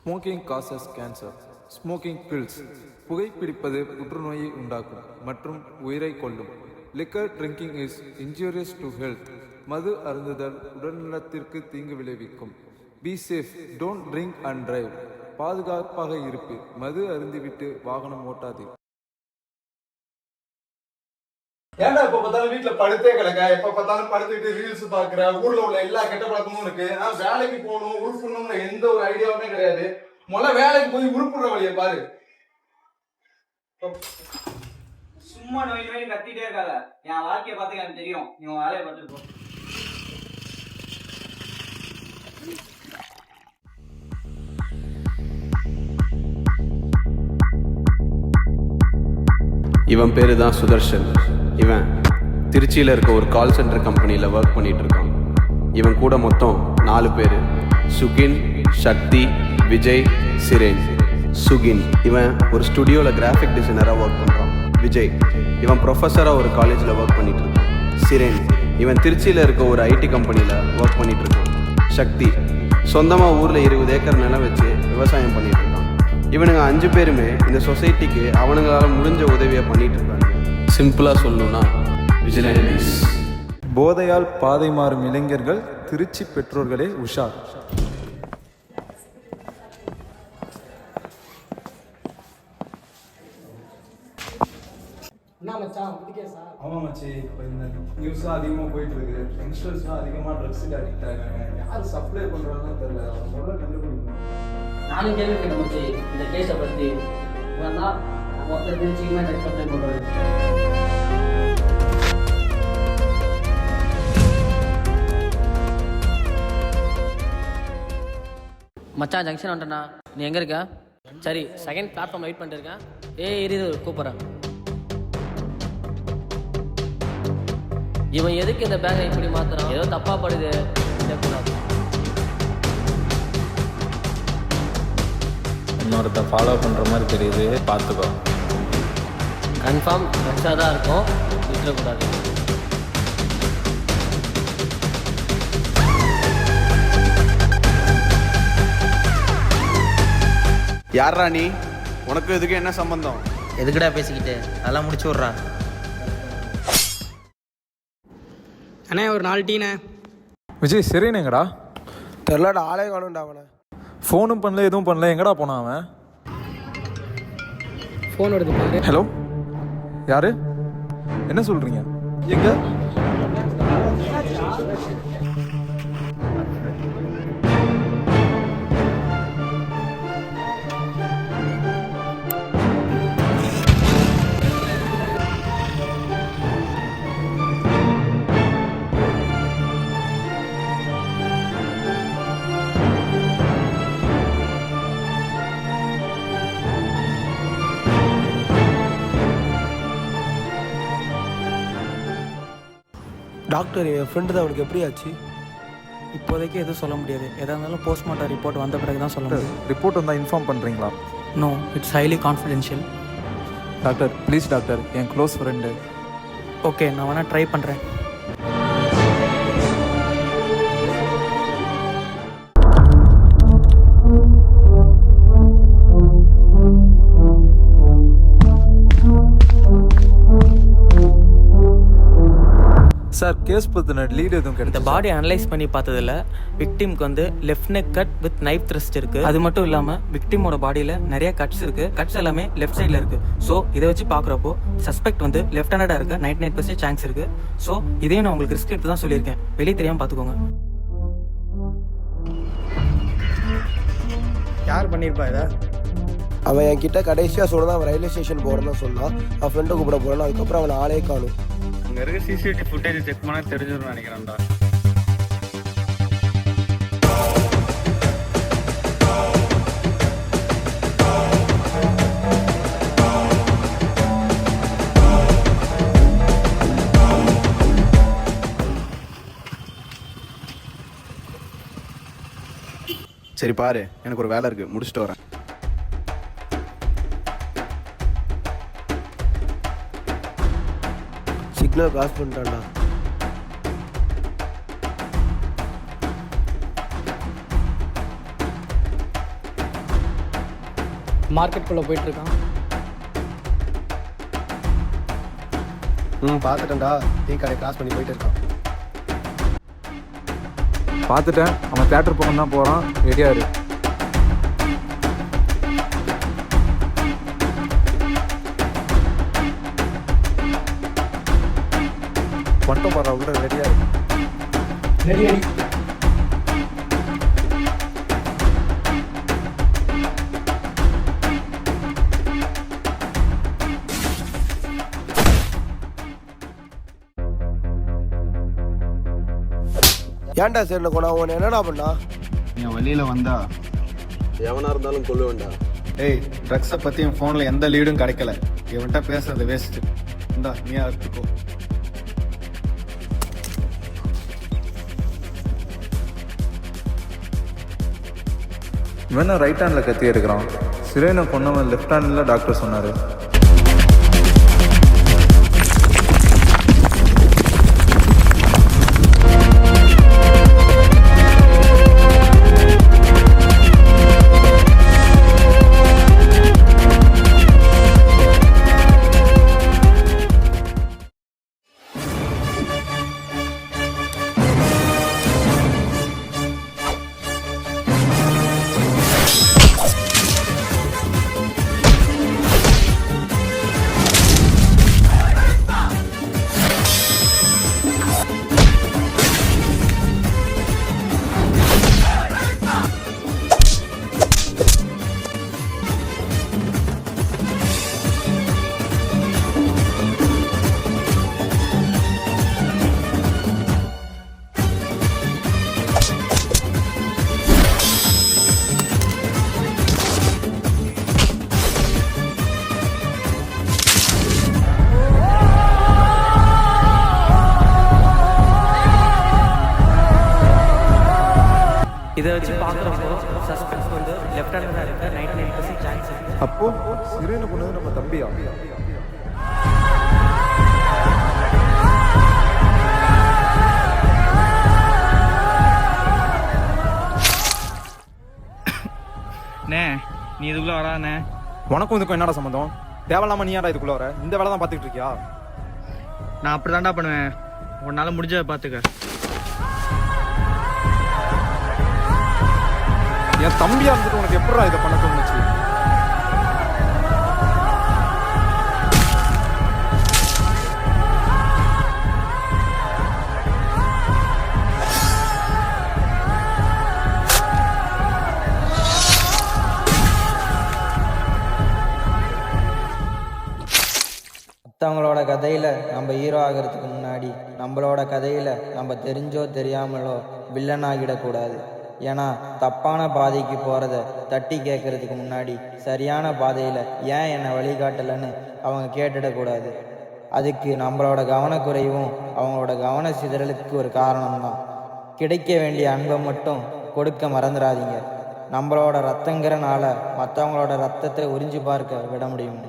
Smoking causes cancer. Smoking kills. புகைப்பிடிப்பது புற்றுநோயை உண்டாக்கும் மற்றும் உயிரை கொல்லும். Liquor drinking is injurious to health. மது அருந்துதல் உடல்நலத்திற்கு தீங்கு விளைவிக்கும். Be safe, don't drink and drive. பாதுகாப்பாக இருப்பு. மது அருந்திவிட்டு வாகனம் ஓட்டாதீர். ஏன்டா இப்ப பார்த்தாலும் வீட்டுல படுத்தே கிடக்க, எப்ப பார்த்தாலும் படுத்துட்டு ரீல்ஸ் பாக்குற, ஊர்ல உள்ள எல்லா கெட்ட பழக்கமும் இருக்கு. வேலைக்கு போகணும், உருப்படணும்னு எந்த ஒரு ஐடியாவுமே கிடையாது. முதல்ல வேலைக்கு போய் உருப்புற வழியை பாரு. சும்மா நோய் நோய் கத்திட்டே இருக்காத. என் வாழ்க்கையை பார்த்து எனக்கு தெரியும். நீ உன் வேலையை பார்த்துட்டு போ. இவன் பேரு தான் சுதர்ஷன். இவன் திருச்சியில் இருக்க ஒரு கால் சென்டர் கம்பெனியில் ஒர்க் பண்ணிட்டு இருக்கான். இவன் கூட மொத்தம் 4 பேர். சுகின், சக்தி, விஜய், சிரேன். சுகின் இவன் ஒரு ஸ்டுடியோவில் கிராஃபிக் டிசைனராக ஒர்க் பண்ணுறான். விஜய் இவன் ப்ரொஃபஸராக ஒரு காலேஜில் ஒர்க் பண்ணிட்டு இருக்கான். சிரேன் இவன் திருச்சியில் இருக்க ஒரு ஐடி கம்பெனியில் ஒர்க் பண்ணிட்டு இருக்கான். சக்தி சொந்தமாக ஊரில் 20 ஏக்கர் நிலம் வச்சு விவசாயம் பண்ணிட்டு இருக்கான். இவனுங்க 5 பேருமே இந்த சொசைட்டிக்கு அவனுங்களால முடிஞ்ச உதவியை பண்ணிட்டு இருக்காங்க. சிம்பிளா சொல்லணும்னா விஜிலன்ஸ். போதையால் பாதை மாறும் இளைஞர்கள். திருச்சி பெற்றோர்களே உஷார். ஆமா மச்சி, இப்போ இந்த நியூஸ்லாம் அதிகமா போயிட்டு இருக்கு. யங்ஸ்டர்ஸ்லாம் அதிகமா ட்ரக்ஸுக்கு அடிக்ட் ஆகாங்க. யார் சப்ளை பண்றாங்கன்னு தெரியல. அவங்க முதல்ல கண்டுபிடிக்கணும். நானும் கேள்விப்பட்டேன் மச்சி இந்த கேஸை பற்றி. இவன் தான் மொத்த திருச்சிக்குமே ட்ரக்ஸ் சப்ளை பண்ணுறது. மச்சான் ஜங்ஷன் வந்துட்டேண்ணா. நீ எங்கே இருக்க? சரி, செகண்ட் பிளாட்ஃபார்ம் வெயிட் பண்ணிட்டு இருக்கேன். இரு கூப்பிட்றேன். இவன் எதுக்கு இந்த பேங்கை இப்படி மாத்துறான்? ஏதோ தப்பா படுது. கூடாது. இன்னொருத்த ஃபாலோ பண்ணுற மாதிரி தெரியுது, பார்த்துக்கோ. கன்ஃபார்ம் ஃப்ரெஷ்ஷாக தான் இருக்கும், விட்டுறக்கூடாது. யாரா நீ? உனக்கு இதுக்கு என்ன சம்பந்தம்? எதுக்குடா பேசிக்கிட்டு? அதெல்லாம் முடிச்சு விட்றா. அண்ணே ஒரு 4 டீண்ணே. விஜய் சிரேன் எங்கடா? தெரிலடா, ஆளே காணும்டா அவனை. ஃபோனும் பண்ணல, எதுவும் பண்ணல. எங்கடா போனான் அவன்? ஃபோன் எடுத்து பாரு. ஹலோ, யாரு? என்ன சொல்றீங்க? எங்க? டாக்டர், என் ஃப்ரெண்டு தான். அவனுக்கு எப்படி ஆச்சு? இப்போதைக்கு எதுவும் சொல்ல முடியாது. எதாக இருந்தாலும் போஸ்ட்மார்ட்டம் ரிப்போர்ட் வந்த பிறகு தான் சொல்ல முடியும். ரிப்போர்ட் வந்தால் இன்ஃபார்ம் பண்ணுறீங்களா? No, it's highly confidential. Doctor please doctor, என் க்ளோஸ் ஃப்ரெண்டு. ஓகே, நான் வேணால் ட்ரை பண்ணுறேன். சார், கேஸ் பற்றின லீடு எதுவும் இந்த கிடையாது? பாடி அனலைஸ் பண்ணி பார்த்ததில் விக்டிம்க்கு வந்து left neck cut with knife thrust இருக்குது. அது மட்டும் இல்லாமல் விக்டிமோட பாடியில் நிறைய கட்ஸ் இருக்குது. கட்ஸ் எல்லாமே லெஃப்ட் சைடில் இருக்குது. ஸோ இதை வச்சு பார்க்குறப்போ சஸ்பெக்ட் வந்து லெஃப்ட் ஹேண்டடாக இருக்க 99% சான்ஸ் இருக்குது. ஸோ இதையும் நான் உங்களுக்கு ரிஸ்க் எடுத்து தான் சொல்லியிருக்கேன். வெளியே தெரியாமல் பார்த்துக்கோங்க. யார் பண்ணியிருப்பா இதை? அவன் என்கிட்ட கடைசியாக சொன்னதான் அவன் ரயில்வே ஸ்டேஷன் போகிறேன்னு தான் சொன்னான். அவன் ஃப்ரெண்டை கூப்பிட போகிறான். அதுக்கப்புறம் அவன் ஆளே காணும். அங்கே இருக்க சிசிடிவி ஃபுட்டேஜ் செக் பண்ணால் தெரிஞ்சிடும் நினைக்கிறேன்டா. சரி பாரு, எனக்கு ஒரு வேலை இருக்கு, முடிச்சுட்டு வரேன். சிக்னல் கிராஸ் பண்ணிட்டான்டா. மார்க்கெட்டுக்குள்ளே போயிட்டுருக்கான். பார்த்துட்டேன்டா. டீ கடை கிராஸ் பண்ணி போயிட்டு இருக்கான். பார்த்துட்டேன், அவன் தேட்டர் பக்கம் தான் போகிறான். ரெடியாக இரு. மட்டும் போகிறா, உள்ள ரெடியாக இரு. Ready ready. ஏன்டா சரி கொண்டா உன்னை என்னடா பண்ணா? என் வழியில் வந்தா எவனா இருந்தாலும் கொல்லுவேன்டா. ஏய், ட்ரக்ஸை பற்றி என் ஃபோனில் எந்த லீடும் கிடைக்கல. இவன்கிட்ட பேசுறது வேஸ்ட்டு. இந்தா நீயா எடுத்துக்கோ. இவன் ரைட் ஹேண்டில் கத்தி எடுக்கிறான். சிரேனை கொன்னவன் லெஃப்ட் ஹேண்டில் டாக்டர் சொன்னார். இதை வச்சு பார்க்குறப்போ சஸ்பென்ஸ் வந்து லெஃப்ட் ஹேண்டராக இருக்க 99% சான்ஸ் இருக்குது. அப்போ சிரேனை கொண்டது நம்ம தம்பியா? அண்ணே நீ இதுக்குள்ளே வராண்ணே. உனக்கும் இதுக்கும் என்னடா சம்மந்தம்? தேவையில்லாம நீ ஏன்டா இதுக்குள்ள வர? இந்த வேலை தான் பார்த்துக்கிட்டு இருக்கியா? நான் அப்படி தான்டா பண்ணுவேன். உன்னால் முடிஞ்சதை பார்த்துக்க. என் தம்பியா இருந்துட்டு உனக்கு எப்படா இதை பண்ண தோணுச்சு? மற்றவங்களோட கதையில் நம்ம ஹீரோ ஆகிறதுக்கு முன்னாடி நம்மளோட கதையில் நம்ம தெரிஞ்சோ தெரியாமலோ வில்லன் ஆகிடக்கூடாது. ஏன்னா தப்பான பாதைக்கு போகிறத தட்டி கேட்கறதுக்கு முன்னாடி சரியான பாதையில் ஏன் என்னை வழிகாட்டலைன்னு அவங்க கேட்டுடக்கூடாது. அதுக்கு நம்மளோட கவனக்குறைவும் அவங்களோட கவன சிதறலுக்கு ஒரு காரணம்தான். கிடைக்க வேண்டிய அன்பை மட்டும் கொடுக்க மறந்துடாதீங்க. நம்மளோட ரத்தங்கிறனால மற்றவங்களோட ரத்தத்தை உறிஞ்சி பார்க்க விட முடியும்.